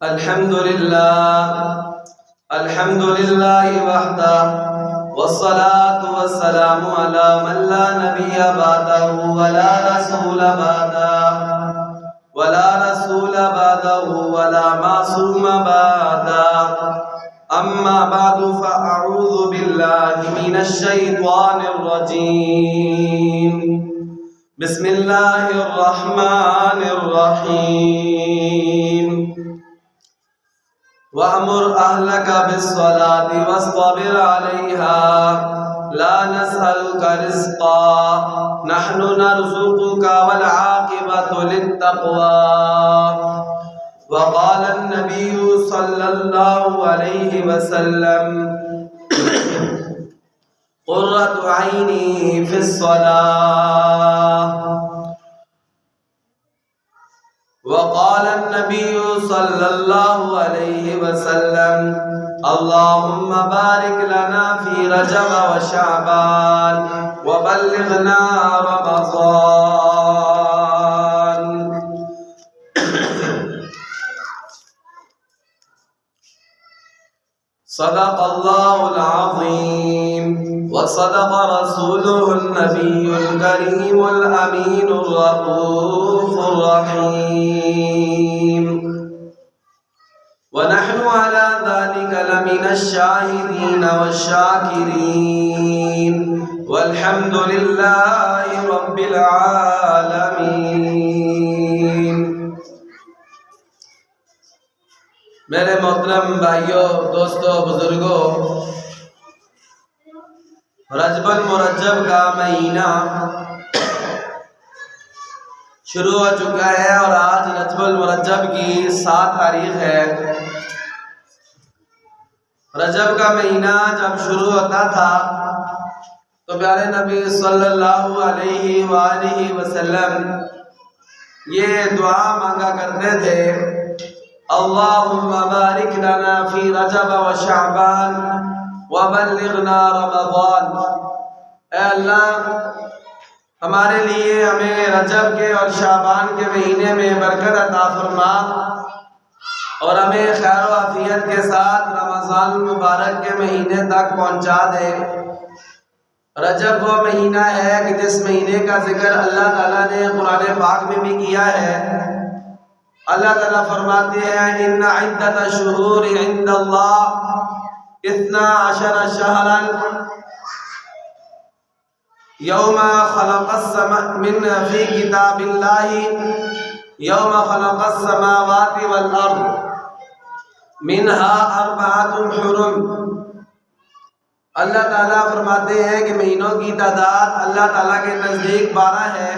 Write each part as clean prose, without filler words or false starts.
الحمد لله وحده والصلاة والسلام على من لا نبي بعده ولا رسول بعده ولا معصوم بعده. أما بعد فأعوذ بالله من الشيطان الرجيم. بسم الله الرحمن الرحيم. وأمر أهلك بالصلاة واصطبر عليها لا نسألك رزقا نحن نرزقك والعاقبة للتقوى. وقال النبي صلى الله عليه وسلم قرة عيني في الصلاة. وقال النبي صلى الله عليه وسلم اللهم بارك لنا في رجب وشعبان وبلغنا رمضان. صدق الله العظيم وصدق رسوله النبي الكريم الأمين الرؤوف الرحيم. ونحن على ذلك لمن الشاهدين والشاكرين والحمد لله رب العالمين. میرے محترم بھائیوں، دوستوں، بزرگوں، رجب المرجب کا مہینہ شروع ہو چکا ہے اور آج رجب المرجب کی 7 تاریخ ہے. رجب کا مہینہ جب شروع ہوتا تھا تو پیارے نبی صلی اللہ علیہ وآلہ وسلم یہ دعا مانگا کرتے تھے اللہم بارک لنا فی رجب و شعبان وبلغنا رمضان. اے اللہ ہمارے لیے ہمیں رجب کے اور شعبان کے مہینے میں برکت عطا فرما اور ہمیں خیر و عافیت کے ساتھ رمضان المبارک کے مہینے تک پہنچا دے. رجب وہ مہینہ ہے کہ جس مہینے کا ذکر اللہ تعالیٰ نے قرآن پاک میں بھی کیا ہے. اللہ تعالیٰ فرماتے ہیں ان عدت الشہور عند اللہ 12 شہرا یوم خلق من فی کتاب اللہ یوم خلق السماوات والارض منہا 4 حرم. اللہ تعالیٰ فرماتے ہیں کہ مہینوں کی تعداد اللہ تعالیٰ کے نزدیک 12 ہے.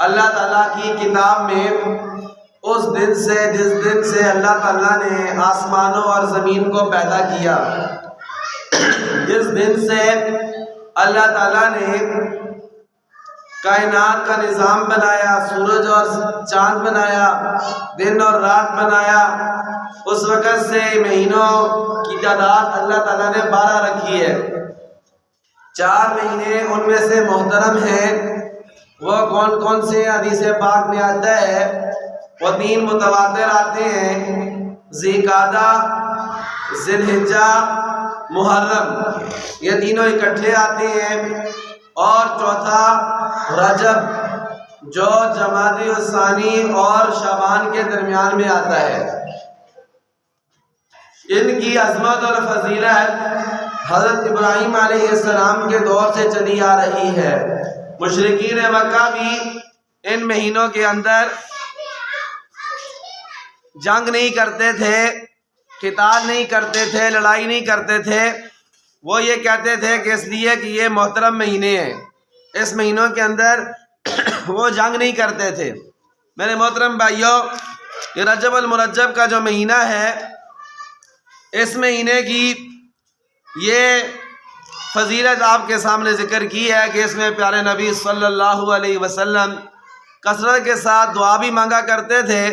اللہ تعالیٰ کی کتاب میں اس دن سے جس دن سے اللہ تعالیٰ نے آسمانوں اور زمین کو پیدا کیا، جس دن سے اللہ تعالیٰ نے کائنات کا نظام بنایا، سورج اور چاند بنایا، دن اور رات بنایا، اس وقت سے مہینوں کی تعداد اللہ تعالیٰ نے 12 رکھی ہے. 4 مہینے ان میں سے محترم ہیں. وہ کون کون سے حدیث پاک میں آتا ہے؟ وہ 3 متواتر آتے ہیں، ذی قعدہ، ذی الحجہ، محرم. یہ تینوں اکٹھے آتے ہیں. اور چوتھا رجب جو جمادی الثانی اور شعبان کے درمیان میں آتا ہے. ان کی عظمت اور فضیلت حضرت ابراہیم علیہ السلام کے دور سے چلی آ رہی ہے. مشرکین مکہ بھی ان مہینوں کے اندر جنگ نہیں کرتے تھے، قتال نہیں کرتے تھے، لڑائی نہیں کرتے تھے. وہ یہ کہتے تھے کہ اس لیے کہ یہ محترم مہینے ہیں، اس مہینوں کے اندر وہ جنگ نہیں کرتے تھے. میرے محترم بھائیوں، یہ رجب المرجب کا جو مہینہ ہے، اس مہینے کی یہ فضیلت آپ کے سامنے ذکر کی ہے کہ اس میں پیارے نبی صلی اللہ علیہ وسلم کثرت کے ساتھ دعا بھی مانگا کرتے تھے.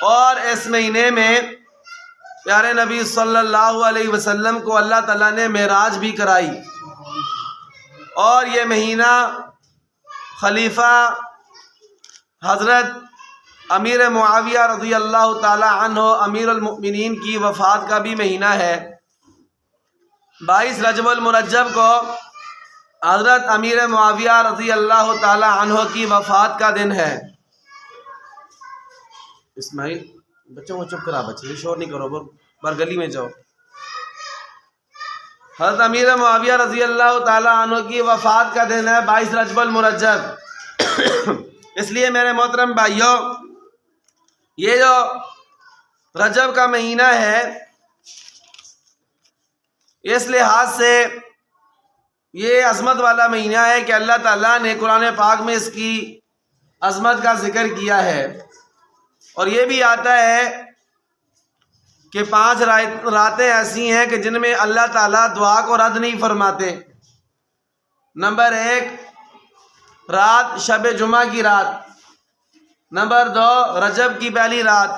اور اس مہینے میں پیارے نبی صلی اللہ علیہ وسلم کو اللہ تعالیٰ نے معراج بھی کرائی. اور یہ مہینہ خلیفہ حضرت امیر معاویہ رضی اللہ تعالی عنہ امیر المؤمنین کی وفات کا بھی مہینہ ہے۔ 22 رجب المرجب کو حضرت امیر معاویہ رضی اللہ تعالی عنہ کی وفات کا دن ہے۔ اسماعیل بچوں کو چپ کرا، بچے شور نہیں کرو، بار گلی میں جاؤ۔ حضرت امیر معاویہ رضی اللہ تعالی عنہ کی وفات کا دن ہے 22 رجب المرجب۔ اس لیے میرے محترم بھائیوں، یہ جو رجب کا مہینہ ہے، اس لحاظ سے یہ عظمت والا مہینہ ہے کہ اللہ تعالیٰ نے قرآن پاک میں اس کی عظمت کا ذکر کیا ہے۔ اور یہ بھی آتا ہے کہ 5 راتیں ایسی ہیں کہ جن میں اللہ تعالیٰ دعا کو رد نہیں فرماتے۔ نمبر 1 رات شب جمعہ کی رات، نمبر 2 رجب کی پہلی رات،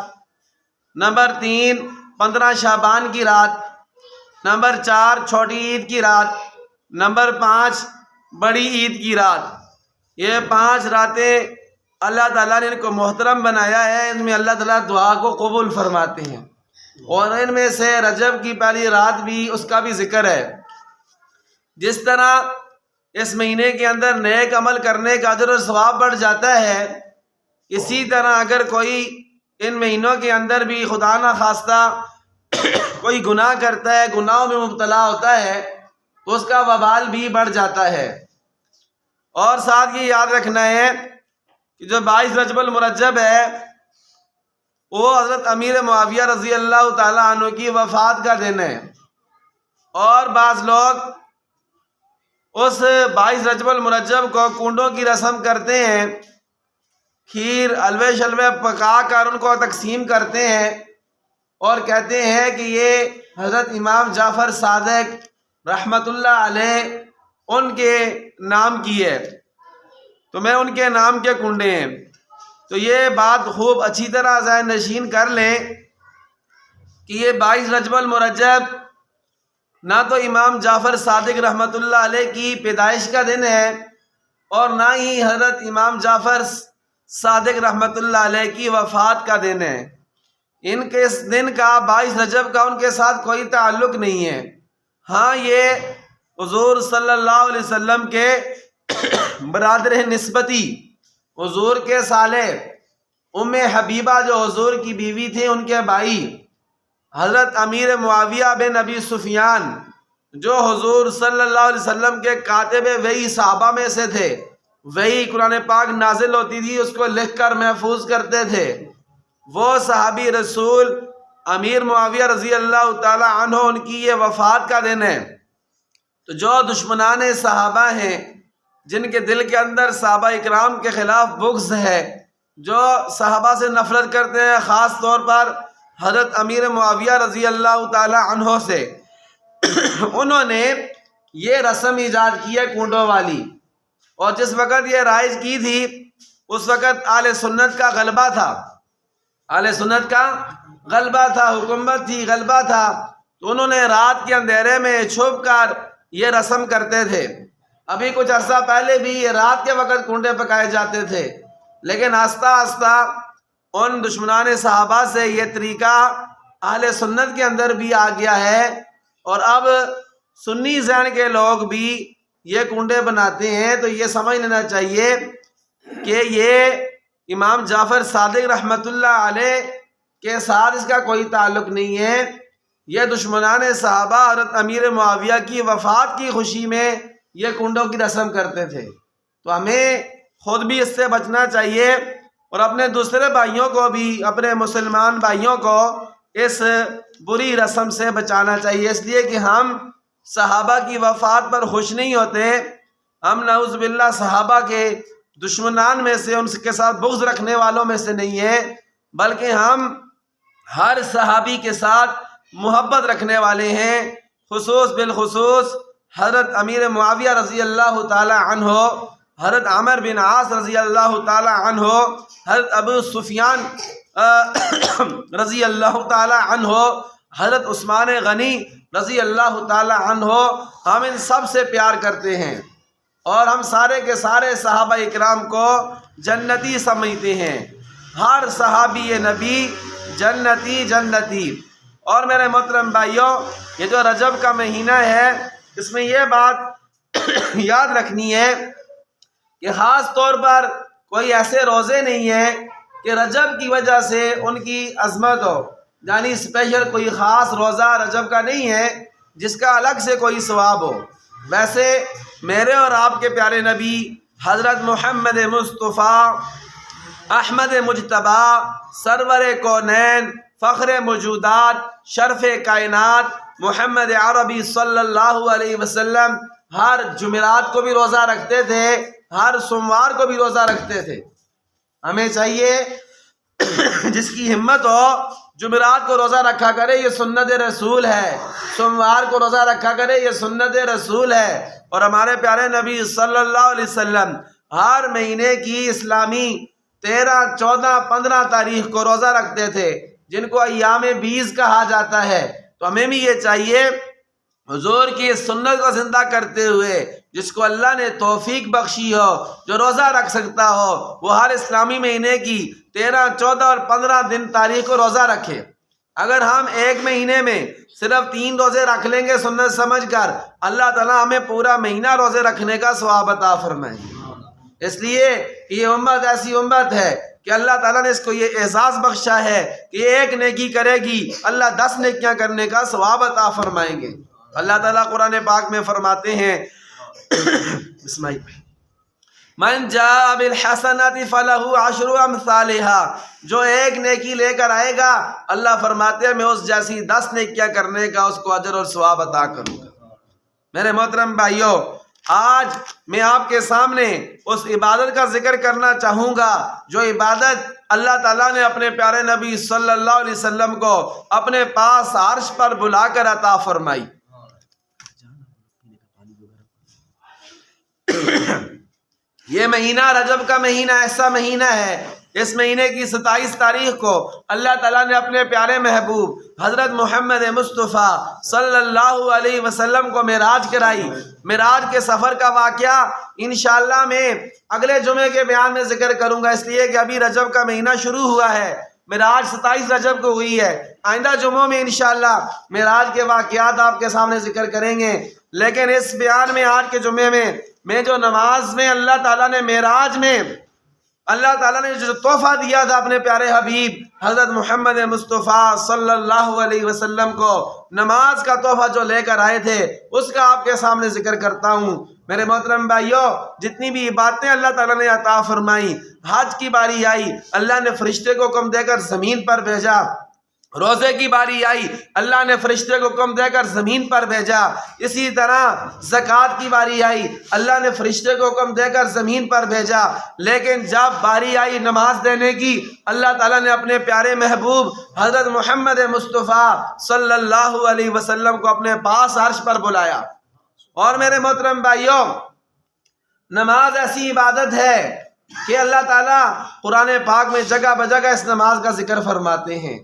نمبر 3 15 شعبان کی رات، نمبر 4 چھوٹی عید کی رات، نمبر 5 بڑی عید کی رات۔ یہ 5 راتیں اللہ تعالیٰ نے ان کو محترم بنایا ہے، ان میں اللہ تعالیٰ دعا کو قبول فرماتے ہیں، اور ان میں سے رجب کی پہلی رات بھی، اس کا بھی ذکر ہے۔ جس طرح اس مہینے کے اندر نیک عمل کرنے کا اجر و ثواب بڑھ جاتا ہے، اسی طرح اگر کوئی ان مہینوں کے اندر بھی خدا نہ خواستہ کوئی گناہ کرتا ہے، گناہوں میں مبتلا ہوتا ہے، تو اس کا وبال بھی بڑھ جاتا ہے۔ اور ساتھ یہ یاد رکھنا ہے کہ جو 22 رجب المرجب ہے، وہ حضرت امیر معاویہ رضی اللہ تعالی عنہ کی وفات کا دن ہے۔ اور بعض لوگ اس 22 رجب المرجب کو کنڈوں کی رسم کرتے ہیں، کھیر حلوے شلوے پکا کر ان کو تقسیم کرتے ہیں، اور کہتے ہیں کہ یہ حضرت امام جعفر صادق رحمت اللہ علیہ ان کے نام کی ہے، تو میں ان کے نام کے کنڈے ہیں۔ تو یہ بات خوب اچھی طرح ذہن نشین کر لیں کہ یہ 22 رجب المرجب نہ تو امام جعفر صادق رحمت اللہ علیہ کی پیدائش کا دن ہے، اور نہ ہی حضرت امام جعفر صادق رحمت اللہ علیہ کی وفات کا دن ہے۔ ان کے اس دن کا 22 رجب کا ان کے ساتھ کوئی تعلق نہیں ہے۔ ہاں یہ حضور صلی اللہ علیہ وسلم کے برادر نسبتی، حضور کے سالے ام حبیبہ جو حضور کی بیوی تھے، ان کے بھائی حضرت امیر معاویہ بن ابی سفیان، جو حضور صلی اللہ علیہ وسلم کے کاتب وحی صحابہ میں سے تھے، وحی قرآن پاک نازل ہوتی تھی اس کو لکھ کر محفوظ کرتے تھے، وہ صحابی رسول امیر معاویہ رضی اللہ تعالی عنہ ان کی یہ وفات کا دن ہے۔ تو جو دشمنان صحابہ ہیں، جن کے دل کے اندر صحابہ اکرام کے خلاف بغض ہے، جو صحابہ سے نفرت کرتے ہیں، خاص طور پر حضرت امیر معاویہ رضی اللہ تعالی عنہ سے، انہوں نے یہ رسم ایجاد کی ہے کنڈوں والی۔ اور جس وقت یہ رائج کی تھی، اس وقت اہل سنت کا غلبہ تھا، اہل سنت کا غلبہ تھا، حکومت تھی، غلبہ تھا، تو انہوں نے رات کے اندھیرے میں چھپ کر یہ رسم کرتے تھے۔ ابھی کچھ عرصہ پہلے بھی یہ رات کے وقت کنڈے پکائے جاتے تھے، لیکن آہستہ آہستہ ان دشمنان صحابہ سے یہ طریقہ اہل سنت کے اندر بھی آ گیا ہے، اور اب سنی ذہن کے لوگ بھی یہ کنڈے بناتے ہیں۔ تو یہ سمجھ لینا چاہیے کہ یہ امام جعفر صادق رحمت اللہ علیہ کے ساتھ اس کا کوئی تعلق نہیں ہے۔ یہ دشمنان صحابہ حضرت امیر معاویہ کی وفات کی خوشی میں یہ کنڈوں کی رسم کرتے تھے۔ تو ہمیں خود بھی اس سے بچنا چاہیے، اور اپنے دوسرے بھائیوں کو بھی، اپنے مسلمان بھائیوں کو اس بری رسم سے بچانا چاہیے، اس لیے کہ ہم صحابہ کی وفات پر خوش نہیں ہوتے، ہم نعوذ باللہ صحابہ کے دشمنان میں سے، ان کے ساتھ بغض رکھنے والوں میں سے نہیں ہیں، بلکہ ہم ہر صحابی کے ساتھ محبت رکھنے والے ہیں، خصوص بالخصوص حضرت امیر معاویہ رضی اللہ تعالی عنہ، حضرت عمر بن عاص رضی اللہ تعالی عنہ، حضرت ابو سفیان رضی اللہ تعالی عنہ، حضرت عثمان غنی رضی اللہ تعالی عنہ، ہم ان سب سے پیار کرتے ہیں، اور ہم سارے کے سارے صحابہ اکرام کو جنتی سمجھتے ہیں۔ ہر صحابی نبی جنتی جنتی۔ اور میرے محترم بھائیوں، یہ جو رجب کا مہینہ ہے، اس میں یہ بات یاد رکھنی ہے کہ خاص طور پر کوئی ایسے روزے نہیں ہیں کہ رجب کی وجہ سے ان کی عظمت ہو، یعنی اسپیشل کوئی خاص روزہ رجب کا نہیں ہے جس کا الگ سے کوئی ثواب ہو۔ ویسے میرے اور آپ کے پیارے نبی حضرت محمد مصطفیٰ احمد مجتبیٰ سرور کونین فخر موجودات شرف کائنات محمد عربی صلی اللہ علیہ وسلم ہر جمعرات کو بھی روزہ رکھتے تھے، ہر سوموار کو بھی روزہ رکھتے تھے۔ ہمیں چاہیے جس کی ہمت ہو جمعرات کو روزہ رکھا کرے، یہ سنت رسول ہے، سوموار کو روزہ رکھا کرے، یہ سنت رسول ہے۔ اور ہمارے پیارے نبی صلی اللہ علیہ وسلم ہر مہینے کی اسلامی 13، 14، 15 تاریخ کو روزہ رکھتے تھے، جن کو ایام بیز کہا جاتا ہے۔ تو ہمیں بھی یہ چاہیے حضور کی اس سنت کو زندہ کرتے ہوئے جس کو اللہ نے توفیق بخشی ہو، جو روزہ رکھ سکتا ہو، وہ ہر اسلامی مہینے کی 13، 14 اور 15 دن تاریخ کو روزہ رکھے۔ اگر ہم ایک مہینے میں صرف 3 روزے رکھ لیں گے سنت سمجھ کر، اللہ تعالیٰ ہمیں پورا مہینہ روزے رکھنے کا ثواب عطا فرمائے۔ اس لیے یہ امت ایسی امت ہے کہ اللہ تعالیٰ نے اس کو یہ اعزاز بخشا ہے کہ ایک نیکی کرے گی اللہ 10 نیکیاں کرنے کا ثواب عطا فرمائیں گے۔ اللہ تعالیٰ قرآن پاک میں فرماتے ہیں بسم اللہ من جاء بالحسنات فلہ عشر امثالها، جو ایک نیکی لے کر آئے گا اللہ فرماتے ہیں میں اس جیسی 10 نیکیاں کرنے کا اس کو اجر اور ثواب عطا کروں گا۔ میرے محترم بھائیوں، آج میں آپ کے سامنے اس عبادت کا ذکر کرنا چاہوں گا جو عبادت اللہ تعالیٰ نے اپنے پیارے نبی صلی اللہ علیہ وسلم کو اپنے پاس عرش پر بلا کر عطا فرمائی۔ یہ مہینہ رجب کا مہینہ ایسا مہینہ ہے، اس مہینے کی 27 تاریخ کو اللہ تعالیٰ نے اپنے پیارے محبوب حضرت محمد مصطفیٰ صلی اللہ علیہ وسلم کو معراج کرائی۔ معراج کے سفر کا واقعہ انشاءاللہ میں اگلے جمعے کے بیان میں ذکر کروں گا، اس لیے کہ ابھی رجب کا مہینہ شروع ہوا ہے، معراج 27 رجب کو ہوئی ہے۔ آئندہ جمعوں میں انشاءاللہ معراج کے واقعات آپ کے سامنے ذکر کریں گے، لیکن اس بیان میں آج کے جمعے میں جو نماز میں اللہ تعالیٰ نے معراج میں اللہ تعالیٰ نے جو تحفہ دیا تھا اپنے پیارے حبیب حضرت محمد مصطفیٰ صلی اللہ علیہ وسلم کو، نماز کا تحفہ جو لے کر آئے تھے اس کا آپ کے سامنے ذکر کرتا ہوں۔ میرے محترم بھائیوں، جتنی بھی باتیں اللہ تعالیٰ نے عطا فرمائی، حج کی باری آئی اللہ نے فرشتے کو حکم دے کر زمین پر بھیجا، روزے کی باری آئی اللہ نے فرشتے کو حکم دے کر زمین پر بھیجا، اسی طرح زکوٰۃ کی باری آئی اللہ نے فرشتے کو حکم دے کر زمین پر بھیجا، لیکن جب باری آئی نماز دینے کی اللہ تعالیٰ نے اپنے پیارے محبوب حضرت محمد مصطفیٰ صلی اللہ علیہ وسلم کو اپنے پاس عرش پر بلایا۔ اور میرے محترم بھائیوں، نماز ایسی عبادت ہے کہ اللہ تعالیٰ قرآن پاک میں جگہ بجگہ اس نماز کا ذکر فرماتے ہیں۔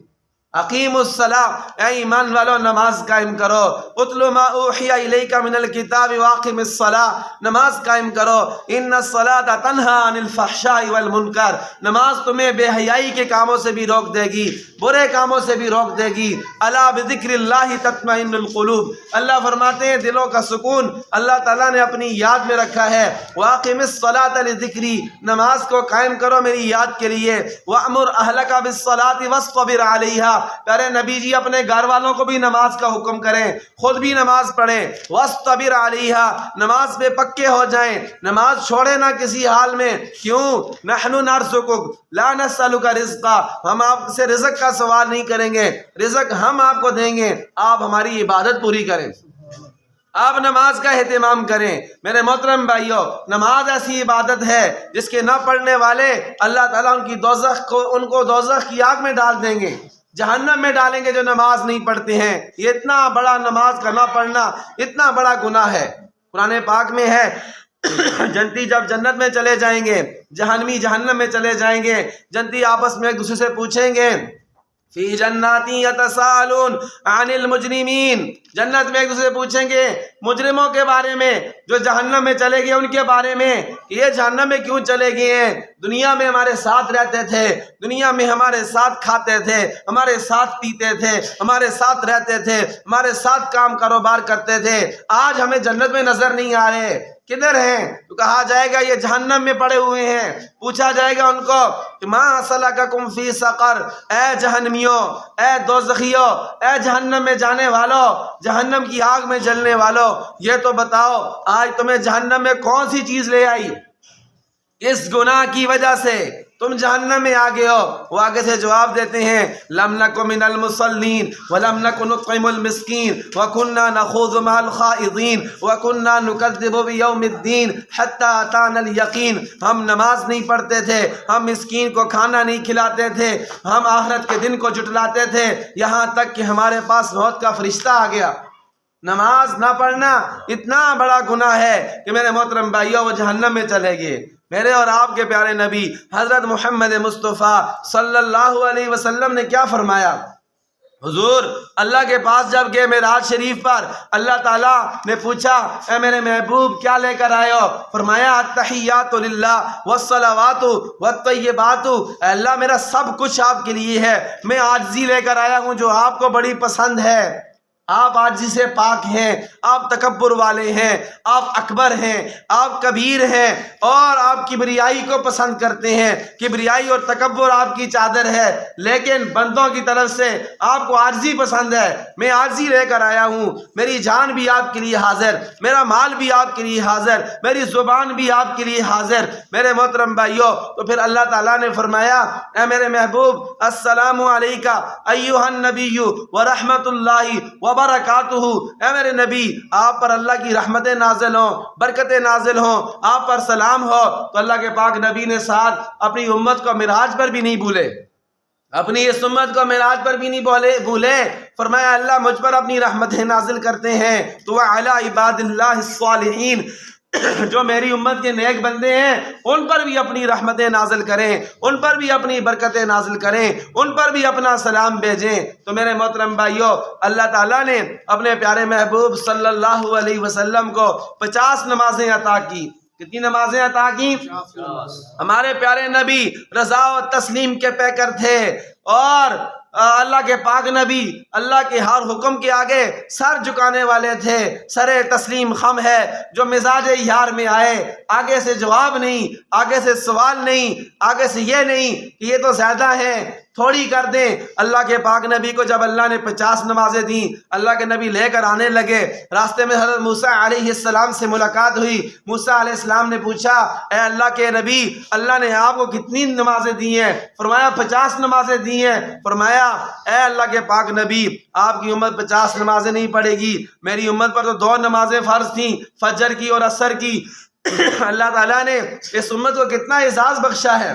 اقیم الصلاۃ، اے ایمان والو نماز قائم کرو، اتل ما اوحی الیک من الکتاب واقم الصلاۃ، نماز قائم کرو، ان الصلاۃ تنہی عن الفحشاء والمنکر، نماز تمہیں بے حیائی کے کاموں سے بھی روک دے گی، برے کاموں سے بھی روک دے گی۔ الا بذکر اللہ تطمئن القلوب، اللہ فرماتے ہیں دلوں کا سکون اللہ تعالیٰ نے اپنی یاد میں رکھا ہے۔ واقم الصلاۃ لذکری، نماز کو قائم کرو میری یاد کے لیے۔ وامر اہلک بالصلاۃ واصطبر علیہا، پیارے نبی جی اپنے گھر والوں کو بھی نماز کا حکم کریں، خود بھی نماز پڑھیں۔ واصطبر علیہا، نماز پہ پکے ہو جائیں، نماز چھوڑے نہ کسی حال میں۔ کیوں؟ نحن نرزقک لا نسألک رزقا، ہم آپ سے رزق کا سوال نہیں کریں گے، رزق ہم آپ کو دیں گے، آپ ہماری عبادت پوری کریں، آپ نماز کا اہتمام کریں۔ میرے محترم بھائیوں، نماز ایسی عبادت ہے جس کے نہ پڑھنے والے اللہ تعالیٰ ان کو دوزخ کی آگ میں ڈال دیں گے، جہنم میں ڈالیں گے جو نماز نہیں پڑھتے ہیں۔ یہ اتنا بڑا نماز کا نہ پڑھنا اتنا بڑا گناہ ہے۔ قرآن پاک میں ہے جنتی جب جنت میں چلے جائیں گے، جہنمی جہنم میں چلے جائیں گے، جنتی آپس میں ایک دوسرے سے پوچھیں گے فی جنات یتساءلون عن المجرمین، جنت میں ایک دوسرے سے پوچھیں گے مجرموں کے بارے میں جو جہنم میں چلے گئے، ان کے بارے میں کہ یہ جہنم میں کیوں چلے گئے ہیں، دنیا میں ہمارے ساتھ رہتے تھے، دنیا میں ہمارے ساتھ کھاتے تھے، ہمارے ساتھ پیتے تھے، ہمارے ساتھ رہتے تھے، ہمارے ساتھ کام کاروبار کرتے تھے، آج ہمیں جنت میں نظر نہیں آ رہے، کدھر ہیں؟ تو کہا جائے گا یہ جہنم میں پڑے ہوئے ہیں۔ پوچھا جائے گا ان کو کہ ما سلککم فی سقر، اے جہنمیوں، اے دوزخیوں، اے جہنم میں جانے والوں، جہنم کی آگ میں جلنے والوں، یہ تو بتاؤ آج تمہیں جہنم میں کون سی چیز لے آئی، اس گناہ کی وجہ سے تم جہنم میں آگے ہو؟ وہ آگے سے جواب دیتے ہیں لم نک من المصلین ولم نک نطعم المسکین وکنا نخوض مع الخائضین وکنا نکذب بیوم الدین حتی اتانا الیقین، ہم نماز نہیں پڑھتے تھے، ہم مسکین کو کھانا نہیں کھلاتے تھے، ہم آخرت کے دن کو جھٹلاتے تھے، یہاں تک کہ ہمارے پاس موت کا فرشتہ آ گیا۔ نماز نہ پڑھنا اتنا بڑا گناہ ہے کہ میرے محترم بھائیوں وہ جہنم میں چلے گئے۔ میرے اور آپ کے پیارے نبی حضرت محمد مصطفیٰ صلی اللہ علیہ وسلم نے کیا فرمایا؟ حضور اللہ کے پاس جب گئے معراج شریف پر، اللہ تعالیٰ نے پوچھا اے میرے محبوب کیا لے کر آئے ہو؟ فرمایا التحیات للہ والصلوات والطیبات، اے اللہ میرا سب کچھ آپ کے لیے ہے، میں عاجزی لے کر آیا ہوں جو آپ کو بڑی پسند ہے۔ آپ عاجزی سے پاک ہیں، آپ تکبر والے ہیں، آپ اکبر ہیں، آپ کبیر ہیں، اور آپ کبریائی کو پسند کرتے ہیں، کبریائی اور تکبر آپ کی چادر ہے، لیکن بندوں کی طرف سے آپ کو عاجزی پسند ہے۔ میں عاجزی لے کر آیا ہوں، میری جان بھی آپ کے لیے حاضر، میرا مال بھی آپ کے لیے حاضر، میری زبان بھی آپ کے لیے حاضر۔ میرے محترم بھائیوں، تو پھر اللہ تعالیٰ نے فرمایا اے میرے محبوب السلام علیکہ ایھا النبی ورحمۃ اللہ وبرکاتہ، اے میرے نبی آپ پر اللہ کی رحمتیں نازل ہوں، برکتیں نازل ہوں، آپ پر سلام ہو۔ تو اللہ کے پاک نبی نے ساتھ اپنی امت کو معراج پر بھی نہیں بھولے، اپنی اس امت کو معراج پر بھی نہیں بھولے، فرمایا اللہ مجھ پر اپنی رحمتیں نازل کرتے ہیں تو علی عباد اللہ الصالحین، جو میری امت کے نیک بندے ہیں ان پر بھی اپنی رحمتیں نازل کریں، ان پر بھی اپنی برکتیں نازل کریں، ان پر بھی اپنا سلام بھیجیں۔ تو میرے محترم بھائیوں، اللہ تعالیٰ نے اپنے پیارے محبوب صلی اللہ علیہ وسلم کو 50 نمازیں عطا کی۔ کتنی نمازیں عطا کی؟ ہمارے پیارے نبی رضا و تسلیم کے پیکر تھے، اور اللہ کے پاک نبی اللہ کے ہر حکم کے آگے سر جھکانے والے تھے۔ سر تسلیم خم ہے جو مزاج یار میں آئے، آگے سے جواب نہیں، آگے سے سوال نہیں، آگے سے یہ نہیں کہ یہ تو زیادہ ہیں تھوڑی کر دیں۔ اللہ کے پاک نبی کو جب اللہ نے 50 نمازیں دیں، اللہ کے نبی لے کر آنے لگے، راستے میں حضرت موسیٰ علیہ السلام سے ملاقات ہوئی۔ موسیٰ علیہ السلام نے پوچھا اے اللہ کے نبی اللہ نے آپ کو کتنی نمازیں دی ہیں؟ فرمایا 50 نمازیں دی ہیں۔ فرمایا اے اللہ کے پاک نبی آپ کی امت 50 نمازیں نہیں پڑھے گی، میری امت پر تو 2 نمازیں فرض تھیں، فجر کی اور عصر کی۔ اللہ تعالیٰ نے اس امت کو کتنا اعزاز بخشا ہے،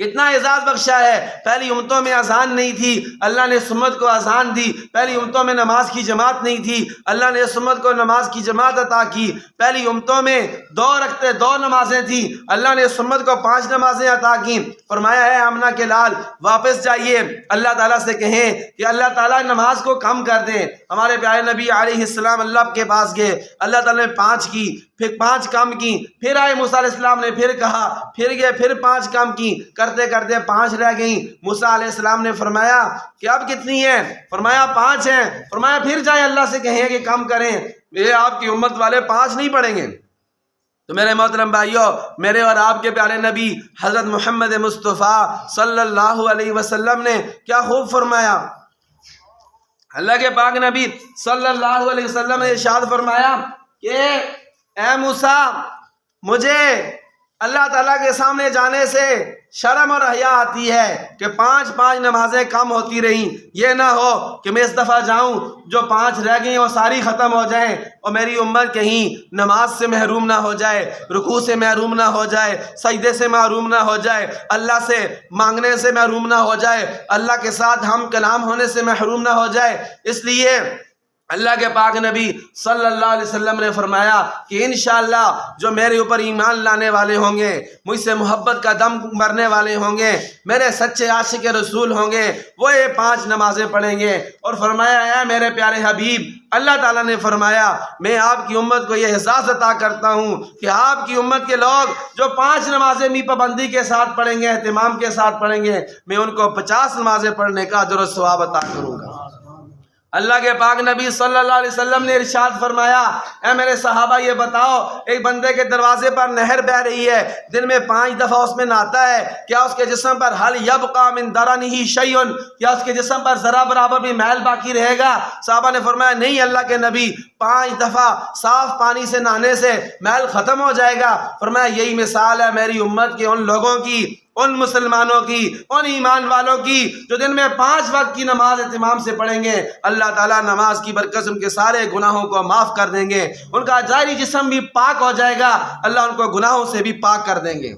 کتنا اعزاز بخشا ہے۔ پہلی امتوں میں اذان نہیں تھی، اللہ نے اس امت کو اذان دی۔ پہلی امتوں میں نماز کی جماعت نہیں تھی، اللہ نے اس امت کو نماز کی جماعت عطا کی۔ پہلی امتوں میں 2 نمازیں تھیں، اللہ نے اس امت کو 5 نمازیں عطا کی۔ فرمایا ہے آمنہ کے لال واپس جائیے، اللہ تعالیٰ سے کہیں کہ اللہ تعالیٰ نماز کو کم کر دیں۔ ہمارے پیارے نبی علیہ السلام اللہ کے پاس گئے، اللہ تعالیٰ نے 5 کی، پھر 5 کم کی، پھر آئے موسیٰ علیہ السلام نے پھر کہا، پھر گئے پھر 5 کم کی، کرتے کرتے 5 رہ گئیں۔ موسیٰ علیہ السلام نے فرمایا کہ اب کتنی ہیں؟ فرمایا 5 ہیں۔ فرمایا پھر جائیں اللہ سے کہیں کہ کم کریں، یہ آپ کی امت والے 5 نہیں پڑھیں گے۔ تو میرے محترم بھائیوں، میرے اور آپ کے پیارے نبی حضرت محمد مصطفیٰ صلی اللہ علیہ وسلم نے کیا خوب فرمایا۔ اللہ کے پاک نبی صلی اللہ علیہ وسلم نے ارشاد فرمایا کہ اے موسیٰ مجھے اللہ تعالیٰ کے سامنے جانے سے شرم اور حیا آتی ہے کہ 5 نمازیں کم ہوتی رہیں، یہ نہ ہو کہ میں اس دفعہ جاؤں جو 5 رہ گئی وہ ساری ختم ہو جائیں اور میری امت کہیں نماز سے محروم نہ ہو جائے، رکوع سے محروم نہ ہو جائے، سجدے سے محروم نہ ہو جائے، اللہ سے مانگنے سے محروم نہ ہو جائے، اللہ کے ساتھ ہم کلام ہونے سے محروم نہ ہو جائے۔ اس لیے اللہ کے پاک نبی صلی اللہ علیہ وسلم نے فرمایا کہ انشاءاللہ جو میرے اوپر ایمان لانے والے ہوں گے، مجھ سے محبت کا دم بھرنے والے ہوں گے، میرے سچے عاشق رسول ہوں گے، وہ یہ 5 نمازیں پڑھیں گے۔ اور فرمایا اے میرے پیارے حبیب، اللہ تعالیٰ نے فرمایا میں آپ کی امت کو یہ احساس عطا کرتا ہوں کہ آپ کی امت کے لوگ جو 5 نمازیں بھی پابندی کے ساتھ پڑھیں گے، اہتمام کے ساتھ پڑھیں گے، میں ان کو 50 نمازیں پڑھنے کا اجر و ثواب عطا کروں گا۔ اللہ کے پاک نبی صلی اللہ علیہ وسلم نے ارشاد فرمایا اے میرے صحابہ یہ بتاؤ، ایک بندے کے دروازے پر نہر بہ رہی ہے، دن میں 5 دفعہ اس میں نہاتا ہے، کیا اس کے جسم پر حل یبقى من درنہ شیء، کیا اس کے جسم پر ذرا برابر بھی میل باقی رہے گا؟ صحابہ نے فرمایا نہیں اللہ کے نبی، 5 دفعہ صاف پانی سے نہانے سے میل ختم ہو جائے گا۔ فرمایا یہی مثال ہے میری امت کے ان لوگوں کی، ان مسلمانوں کی، ان ایمان والوں کی جو دن میں 5 وقت کی نماز اہتمام سے پڑھیں گے۔ اللہ تعالیٰ نماز کی برکت سے ان کے سارے گناہوں کو معاف کر دیں گے، ان کا ظاہری جسم بھی پاک ہو جائے گا، اللہ ان کو گناہوں سے بھی پاک کر دیں گے۔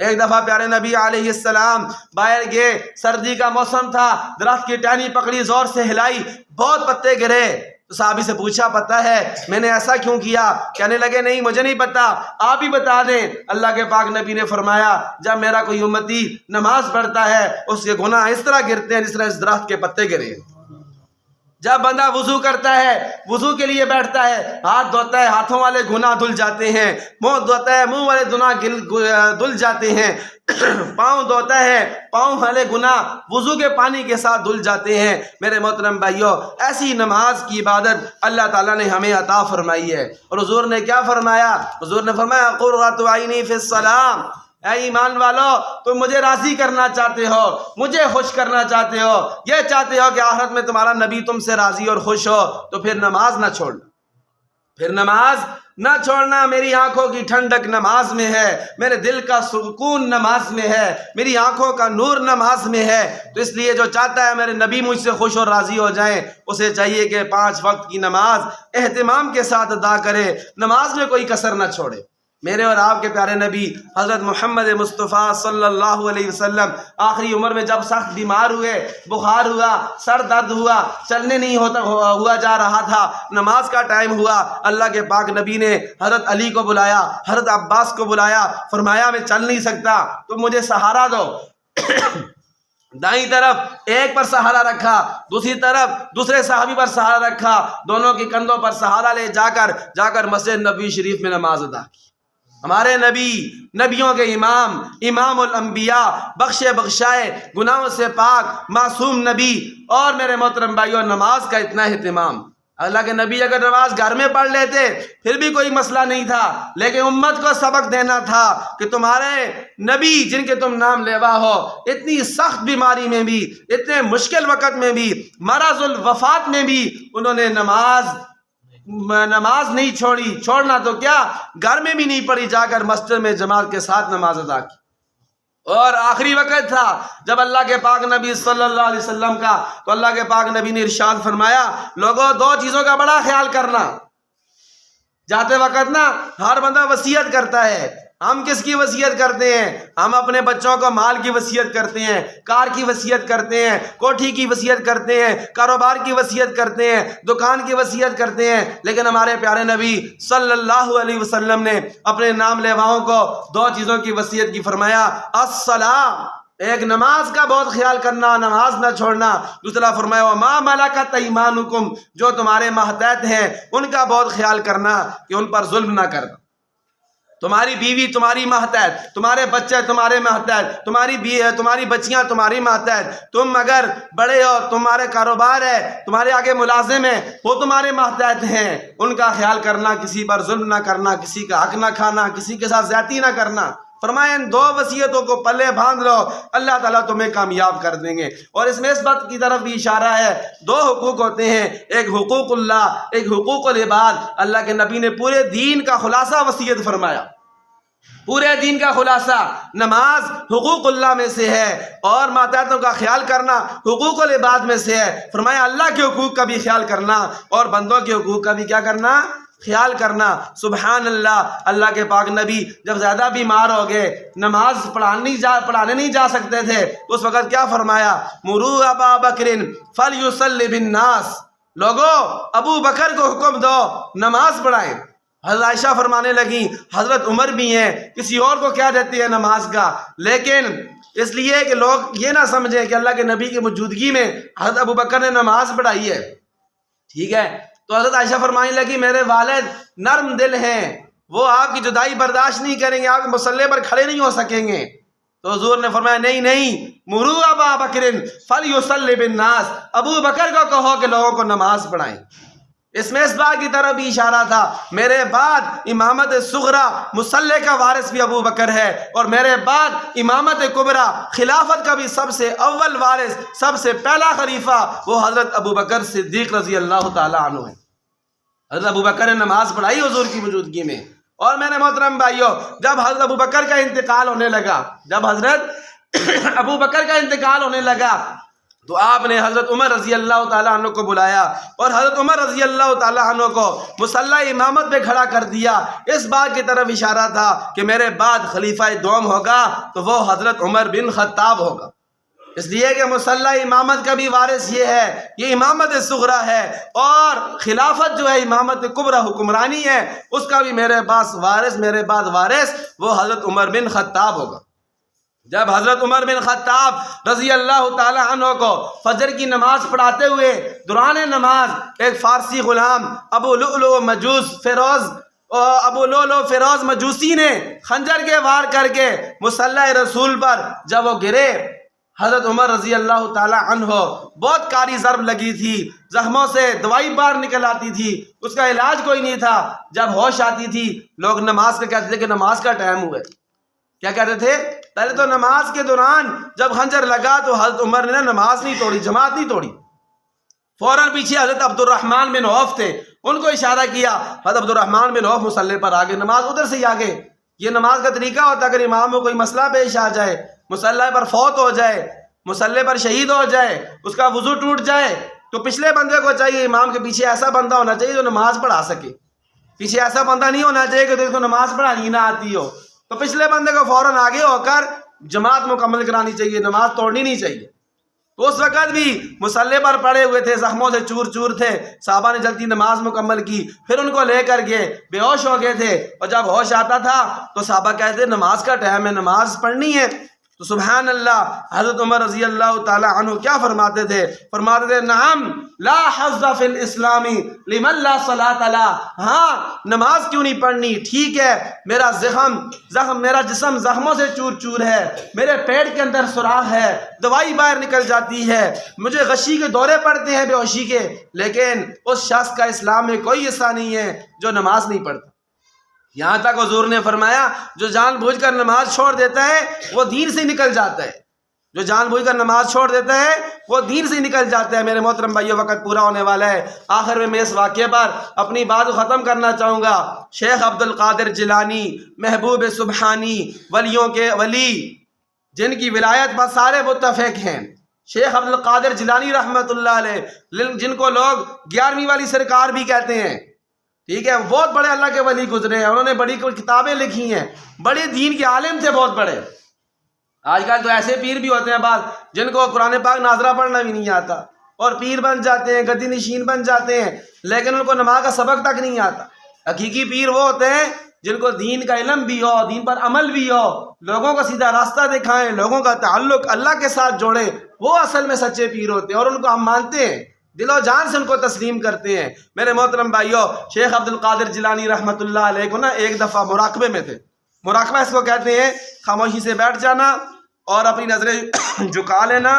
ایک دفعہ پیارے نبی علیہ السلام باہر گئے، سردی کا موسم تھا، درخت کی ٹہنی پکڑی، زور سے ہلائی، بہت پتے گرے۔ صحابی سے پوچھا پتہ ہے میں نے ایسا کیوں کیا؟ کہنے لگے نہیں مجھے نہیں پتا، آپ ہی بتا دیں۔ اللہ کے پاک نبی نے فرمایا جب میرا کوئی امتی نماز پڑھتا ہے اس کے گناہ اس طرح گرتے ہیں جس طرح اس درخت کے پتے گرے۔ جب بندہ وضو کرتا ہے، وضو کے لیے بیٹھتا ہے، ہاتھ دھوتا ہے، ہاتھوں والے گناہ دھل جاتے ہیں، منہ دھوتا ہے، منہ والے گناہ دھل جاتے ہیں، پاؤں دھوتا ہے، پاؤں والے گناہ وضو کے پانی کے ساتھ دھل جاتے ہیں۔ میرے محترم بھائیو، ایسی نماز کی عبادت اللہ تعالیٰ نے ہمیں عطا فرمائی ہے۔ اور حضور نے کیا فرمایا؟ حضور نے فرمایا قرۃ عینی فی الصلاۃ، اے ایمان والو تم مجھے راضی کرنا چاہتے ہو، مجھے خوش کرنا چاہتے ہو، یہ چاہتے ہو کہ آخرت میں تمہارا نبی تم سے راضی اور خوش ہو، تو پھر نماز نہ چھوڑنا، پھر نماز نہ چھوڑنا۔ میری آنکھوں کی ٹھنڈک نماز میں ہے، میرے دل کا سکون نماز میں ہے، میری آنکھوں کا نور نماز میں ہے۔ تو اس لیے جو چاہتا ہے میرے نبی مجھ سے خوش اور راضی ہو جائیں، اسے چاہیے کہ 5 وقت کی نماز اہتمام کے ساتھ ادا کرے، نماز میں کوئی کسر نہ چھوڑے۔ میرے اور آپ کے پیارے نبی حضرت محمد مصطفیٰ صلی اللہ علیہ وسلم آخری عمر میں جب سخت بیمار ہوئے، بخار ہوا، سر درد ہوا، چلنے نہیں ہوا جا رہا تھا، نماز کا ٹائم ہوا، اللہ کے پاک نبی نے حضرت علی کو بلایا، حضرت عباس کو بلایا، فرمایا میں چل نہیں سکتا تم مجھے سہارا دو۔ دائیں طرف ایک پر سہارا رکھا، دوسری طرف دوسرے صحابی پر سہارا رکھا، دونوں کے کندھوں پر سہارا لے جا کر مسجد نبوی شریف میں نماز ادا کی۔ ہمارے نبی، نبیوں کے امام، امام الانبیاء، بخشے بخشائے، گناہوں سے پاک، معصوم نبی، اور میرے محترم بھائیو نماز کا اتنا اہتمام۔ اللہ کے نبی اگر نماز گھر میں پڑھ لیتے پھر بھی کوئی مسئلہ نہیں تھا، لیکن امت کو سبق دینا تھا کہ تمہارے نبی جن کے تم نام لیوا ہو، اتنی سخت بیماری میں بھی، اتنے مشکل وقت میں بھی، مرض الوفات میں بھی انہوں نے نماز نہیں چھوڑی، چھوڑنا تو کیا گھر میں بھی نہیں پڑھی، جا کر مسجد میں جماعت کے ساتھ نماز ادا کی۔ اور آخری وقت تھا جب اللہ کے پاک نبی صلی اللہ علیہ وسلم کا، تو اللہ کے پاک نبی نے ارشاد فرمایا لوگوں 2 چیزوں کا بڑا خیال کرنا۔ جاتے وقت نا ہر بندہ وصیت کرتا ہے، ہم کس کی وصیت کرتے ہیں؟ ہم اپنے بچوں کو مال کی وصیت کرتے ہیں، کار کی وصیت کرتے ہیں، کوٹھی کی وصیت کرتے ہیں، کاروبار کی وصیت کرتے ہیں، دکان کی وصیت کرتے ہیں، لیکن ہمارے پیارے نبی صلی اللہ علیہ وسلم نے اپنے نام لیواؤں کو 2 چیزوں کی وصیت کی، فرمایا الصلاۃ، ایک نماز کا بہت خیال کرنا، نماز نہ چھوڑنا، دوسرا فرمایا وما ملکت ایمانکم، جو تمہارے ماتحت ہیں ان کا بہت خیال کرنا کہ ان پر ظلم نہ کرنا۔ تمہاری بیوی تمہاری ماتحت، تمہارے بچے تمہارے ماتحت، تمہاری بچیاں تمہاری ماتحت، تم اگر بڑے ہو، تمہارے کاروبار ہے، تمہارے آگے ملازم ہیں، وہ تمہارے ماتحت ہیں، ان کا خیال کرنا، کسی پر ظلم نہ کرنا، کسی کا حق نہ کھانا، کسی کے ساتھ زیادتی نہ کرنا۔ فرمایا ان 2 وصیتوں کو پلے باندھ لو، اللہ تعالیٰ تمہیں کامیاب کر دیں گے۔ اور اس میں اس بات کی طرف بھی اشارہ ہے، 2 حقوق ہوتے ہیں، ایک حقوق اللہ، ایک حقوق العباد۔ اللہ کے نبی نے پورے دین کا خلاصہ وصیت فرمایا، پورے دین کا خلاصہ، نماز حقوق اللہ میں سے ہے، اور ماتحتوں کا خیال کرنا حقوق العباد میں سے ہے۔ فرمایا اللہ کے حقوق کا بھی خیال کرنا اور بندوں کے حقوق کا بھی کیا کرنا؟ خیال کرنا۔ سبحان اللہ، اللہ کے پاک نبی جب زیادہ بیمار ہو گئے، نماز پڑھانے نہیں جا سکتے تھے، تو اس وقت کیا فرمایا؟ مروا ابا بکر فلیصلی بالناس، لوگوں ابو بکر کو حکم دو نماز پڑھائیں۔ حضرت عائشہ فرمانے لگیں حضرت عمر بھی ہیں، کسی اور کو کیا دیتی ہے نماز کا، لیکن اس لیے کہ لوگ یہ نہ سمجھیں کہ اللہ کے نبی کی موجودگی میں حضرت ابو بکر نے نماز پڑھائی ہے، ٹھیک ہے۔ تو حضرت عائشہ فرمانے لگی میرے والد نرم دل ہیں، وہ آپ کی جدائی برداشت نہیں کریں گے، آپ مصلی پر کھڑے نہیں ہو سکیں گے۔ تو حضور نے فرمایا نہیں، مرو ابا بکر فلیصلی بالناس، ابو بکر کو کہو کہ لوگوں کو نماز پڑھائیں۔ اس میں اس بات کی طرف بھی اشارہ تھا میرے بعد امامت صغریٰ مصلی کا وارث بھی ابو بکر ہے، اور میرے بعد امامت کبریٰ خلافت کا بھی سب سے اول وارث، سب سے پہلا خلیفہ وہ حضرت ابو بکر صدیق رضی اللہ تعالیٰ عنہ ہے۔ حضرت ابو بکر نے نماز پڑھائی حضور کی موجودگی میں۔ اور میرے محترم بھائیوں، جب حضرت ابو بکر کا انتقال ہونے لگا، جب حضرت ابو بکر کا انتقال ہونے لگا تو آپ نے حضرت عمر رضی اللہ تعالیٰ عنہ کو بلایا، اور حضرت عمر رضی اللہ تعالیٰ عنہ کو مصلی امامت پہ کھڑا کر دیا۔ اس بات کی طرف اشارہ تھا کہ میرے بعد خلیفہ دوم ہوگا تو وہ حضرت عمر بن خطاب ہوگا، اس لیے کہ مصلی امامت کا بھی وارث یہ ہے، یہ امامت صغریٰ ہے، اور خلافت جو ہے امامت کبریٰ حکمرانی ہے، اس کا بھی میرے پاس وارث، میرے بعد وارث وہ حضرت عمر بن خطاب ہوگا۔ جب حضرت عمر بن خطاب رضی اللہ تعالی عنہ کو فجر کی نماز پڑھاتے ہوئے دوران نماز ایک فارسی غلام ابو لؤلؤ فیروز مجوسی نے خنجر کے وار کر کے مصلی رسول پر جب وہ گرے، حضرت عمر رضی اللہ تعالی عنہ بہت کاری ضرب لگی تھی، زخموں سے دوائی باہر نکل آتی تھی، اس کا علاج کوئی نہیں تھا۔ جب ہوش آتی تھی لوگ نماز کا کہتے تھے کہ نماز کا ٹائم ہوا ہے، کیا کہتے تھے؟ پہلے تو نماز کے دوران جب خنجر لگا تو حضرت عمر نے نماز نہیں توڑی، جماعت نہیں توڑی، فوراً پیچھے حضرت عبد الرحمن بن عوف تھے، ان کو اشارہ کیا، حضرت عبد الرحمن بن عوف مصلی پر آگے، نماز ادھر سے ہی آگے۔ یہ نماز کا طریقہ ہوتا ہے اگر امام کو کوئی مسئلہ پیش آ جائے، مصلی پر فوت ہو جائے، مصلی پر شہید ہو جائے، اس کا وضو ٹوٹ جائے، تو پچھلے بندے کو چاہیے امام کے پیچھے ایسا بندہ ہونا چاہیے جو نماز پڑھا سکے، پیچھے ایسا بندہ نہیں ہونا چاہیے کہ دیکھو نماز پڑھانی نہ آتی ہو، تو پچھلے بندے کو فوراً آگے ہو کر جماعت مکمل کرانی چاہیے، نماز توڑنی نہیں چاہیے۔ تو اس وقت بھی مصلی پر پڑے ہوئے تھے، زخموں سے چور چور تھے، صحابہ نے جلدی نماز مکمل کی، پھر ان کو لے کر گئے، بے ہوش ہو گئے تھے، اور جب ہوش آتا تھا تو صحابہ کہتے نماز کا ٹائم ہے، نماز پڑھنی ہے۔ تو سبحان اللہ، حضرت عمر رضی اللہ تعالی عنہ کیا فرماتے تھے؟ فرماتے تھے نعم لا حظ فی الاسلام لمن لا صلاۃ لا، ہاں نماز کیوں نہیں پڑھنی، ٹھیک ہے میرا میرا جسم زخموں سے چور چور ہے، میرے پیٹ کے اندر سوراخ ہے، دوائی باہر نکل جاتی ہے، مجھے غشی کے دورے پڑتے ہیں بے ہوشی کے، لیکن اس شخص کا اسلام میں کوئی حصہ نہیں ہے جو نماز نہیں پڑھتا۔ یہاں تک حضور نے فرمایا جو جان بوجھ کر نماز چھوڑ دیتا ہے وہ دین سے نکل جاتا ہے، جو جان بوجھ کر نماز چھوڑ دیتا ہے وہ دین سے نکل جاتا ہے۔ میرے محترم بھائیو، وقت پورا ہونے والا ہے، آخر میں اس واقعے پر اپنی بات ختم کرنا چاہوں گا۔ شیخ عبد القادر جیلانی محبوب سبحانی، ولیوں کے ولی جن کی ولایت پر سارے متفق ہیں، شیخ عبد القادر جیلانی رحمۃ اللہ علیہ، جن کو لوگ 11ویں والی سرکار بھی کہتے ہیں، ٹھیک ہے، بہت بڑے اللہ کے ولی گزرے ہیں، انہوں نے بڑی کتابیں لکھی ہیں، بڑے دین کے عالم تھے بہت بڑے۔ آج کل تو ایسے پیر بھی ہوتے ہیں بعض جن کو قرآن پاک ناظرہ پڑھنا بھی نہیں آتا، اور پیر بن جاتے ہیں، گدی نشین بن جاتے ہیں، لیکن ان کو نماز کا سبق تک نہیں آتا۔ حقیقی پیر وہ ہوتے ہیں جن کو دین کا علم بھی ہو، دین پر عمل بھی ہو، لوگوں کا سیدھا راستہ دکھائیں، لوگوں کا تعلق اللہ کے ساتھ جوڑیں، وہ اصل میں سچے پیر ہوتے ہیں، اور ان کو ہم مانتے ہیں، دل و جان سے ان کو تسلیم کرتے ہیں۔ میرے محترم بھائیو، شیخ عبد القادر جیلانی رحمۃ اللہ علیہ کو نا ایک دفعہ مراقبے میں تھے، مراقبہ اس کو کہتے ہیں خاموشی سے بیٹھ جانا اور اپنی نظریں جھکا لینا،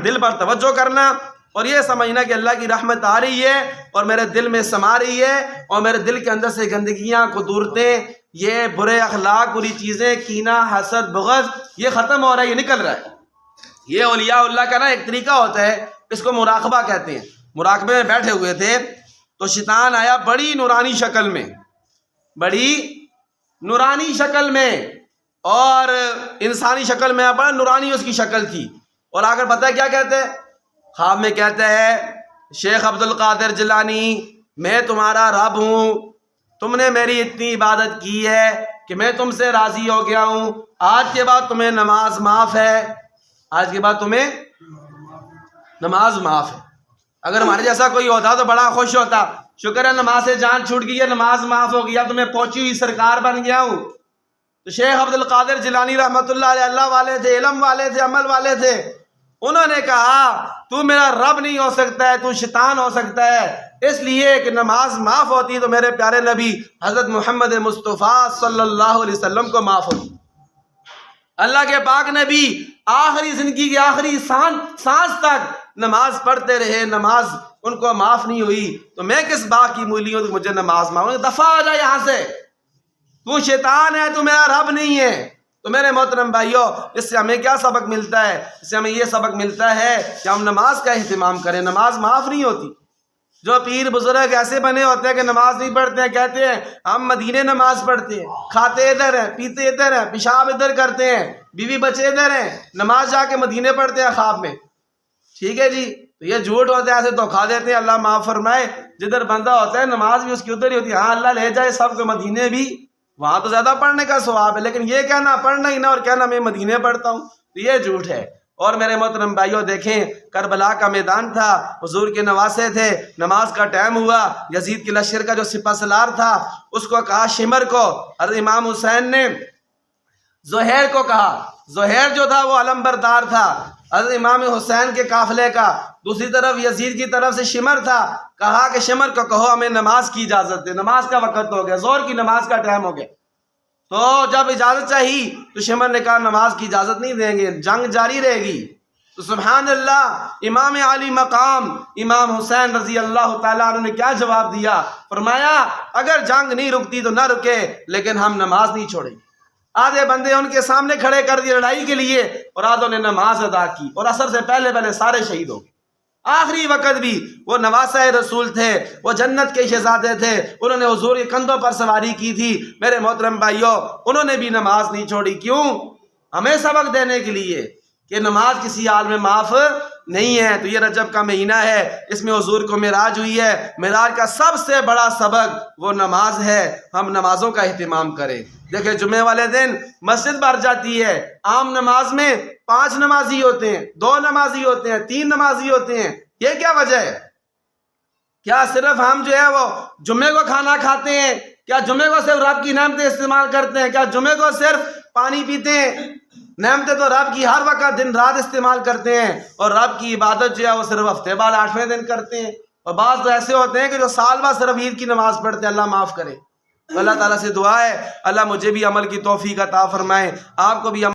دل پر توجہ کرنا، اور یہ سمجھنا کہ اللہ کی رحمت آ رہی ہے اور میرے دل میں سما رہی ہے، اور میرے دل کے اندر سے گندگیاں، قدورتیں، یہ برے اخلاق، بری چیزیں، کینہ، حسد، بغض، یہ ختم ہو رہا ہے، یہ نکل رہا ہے۔ یہ اولیاء اللہ کا نا ایک طریقہ ہوتا ہے، اس کو مراقبہ کہتے ہیں۔ مراقبے میں بیٹھے ہوئے تھے تو شیطان آیا بڑی نورانی شکل میں، بڑی نورانی شکل میں، اور انسانی شکل میں بڑا نورانی اس کی شکل تھی، اور آ کر پتہ ہے کیا کہتے ہیں؟ خواب میں کہتا ہے شیخ عبد القادر جیلانی، میں تمہارا رب ہوں، تم نے میری اتنی عبادت کی ہے کہ میں تم سے راضی ہو گیا ہوں، آج کے بعد تمہیں نماز معاف ہے، آج کے بعد تمہیں نماز معاف ہے۔ اگر ہمارے جیسا کوئی ہوتا تو بڑا خوش ہوتا، شکر ہے نماز سے جان چھوٹ گئی ہے، نماز معاف ہو گیا تو میں پہنچی ہوئی سرکار بن گیا ہوں۔ تو شیخ عبد القادر جیلانی رحمۃ اللہ علیہ اللہ والے تھے، علم والے تھے، عمل والے تھے، انہوں نے کہا تو میرا رب نہیں ہو سکتا ہے، تو شیطان ہو سکتا ہے، اس لیے کہ نماز معاف ہوتی تو میرے پیارے نبی حضرت محمد مصطفیٰ صلی اللہ علیہ وسلم کو معاف ہوتی۔ اللہ کے پاک نبی آخری زندگی کی آخری سانس تک نماز پڑھتے رہے، نماز ان کو معاف نہیں ہوئی، تو میں کس بات کی مولی ہوں کہ مجھے نماز معاف؟ دفع ہو جائے یہاں سے، تو شیطان ہے، تو میرا رب نہیں ہے۔ تو میرے محترم بھائیوں، اس سے ہمیں کیا سبق ملتا ہے؟ اس سے ہمیں یہ سبق ملتا ہے کہ ہم نماز کا اہتمام کریں، نماز معاف نہیں ہوتی۔ جو پیر بزرگ ایسے بنے ہوتے ہیں کہ نماز نہیں پڑھتے ہیں، کہتے ہیں ہم مدینے نماز پڑھتے ہیں، کھاتے ادھر ہیں، پیتے ادھر ہیں، پیشاب ادھر کرتے ہیں، بیوی بچے ادھر ہیں، نماز جا کے مدینے پڑھتے ہیں خواب میں۔ ٹھیک ہے جی، تو یہ جھوٹ ہوتا ہے، ایسے دھوکا دیتے ہیں۔ اللہ معاف فرمائے، جدھر بندہ ہوتا ہے نماز بھی اس کی ادھر ہی ہوتی ہے۔ ہاں اللہ لے جائے سب کو مدینے بھی، وہاں تو زیادہ پڑھنے کا ثواب ہے، لیکن یہ کہنا پڑھنا ہی نہ اور کہنا میں مدینے پڑھتا ہوں، تو یہ جھوٹ ہے۔ اور میرے محترم بھائیوں دیکھیں، کربلا کا میدان تھا، حضور کے نواسے تھے، نماز کا ٹائم ہوا، یزید کے لشکر کا جو سپہ سالار تھا اس کو کہا شمر کو، حضرت امام حسین نے زہیر کو کہا، زہیر جو تھا وہ علمبردار تھا حضرت امام حسین کے قافلے کا، دوسری طرف یزید کی طرف سے شمر تھا، کہا کہ شمر کو کہو ہمیں نماز کی اجازت دے، نماز کا وقت ہو گیا، ظہر کی نماز کا ٹائم ہو گیا۔ تو جب اجازت چاہی تو شمر نے کہا نماز کی اجازت نہیں دیں گے، جنگ جاری رہے گی۔ تو سبحان اللہ، امام علی مقام امام حسین رضی اللہ تعالیٰ عنہ نے کیا جواب دیا؟ فرمایا اگر جنگ نہیں رکتی تو نہ رکے، لیکن ہم نماز نہیں چھوڑیں گے۔ آدھے بندے ان کے سامنے کھڑے کر دیے لڑائی کے لیے، اور آدھوں نے نماز ادا کی، اور عصر سے پہلے پہلے سارے شہید ہو گئے۔ آخری وقت بھی وہ نواسہ رسول تھے، وہ جنت کے شہزادے تھے، انہوں نے حضور کے کندھوں پر سواری کی تھی۔ میرے محترم بھائیوں، انہوں نے بھی نماز نہیں چھوڑی۔ کیوں؟ ہمیں سبق دینے کے لیے کہ نماز کسی حال میں معاف نہیں ہے۔ تو یہ رجب کا مہینہ ہے، اس میں حضور کو معراج ہوئی ہے، معراج کا سب سے بڑا سبق وہ نماز ہے، ہم نمازوں کا اہتمام کریں۔ دیکھیں جمعے والے دن مسجد بھر جاتی ہے، عام نماز میں 5 نمازی ہوتے ہیں، 2 نمازی ہوتے ہیں، 3 نمازی ہوتے ہیں، یہ کیا وجہ ہے؟ کیا صرف ہم جو ہے وہ جمعے کو کھانا کھاتے ہیں؟ کیا جمعے کو صرف رب کی نعمتیں استعمال کرتے ہیں؟ کیا جمعے کو صرف پانی پیتے ہیں؟ نعمتیں تو رب کی ہر وقت دن رات استعمال کرتے ہیں، اور رب کی عبادت جو ہے وہ صرف ہفتے بعد 8ویں دن کرتے ہیں۔ اور بعض تو ایسے ہوتے ہیں کہ جو سال بعد صرف عید کی نماز پڑھتے ہیں۔ اللہ معاف کرے۔ اللہ تعالیٰ سے دعا ہے اللہ مجھے بھی عمل کی توفیق عطا فرمائے، آپ کو بھی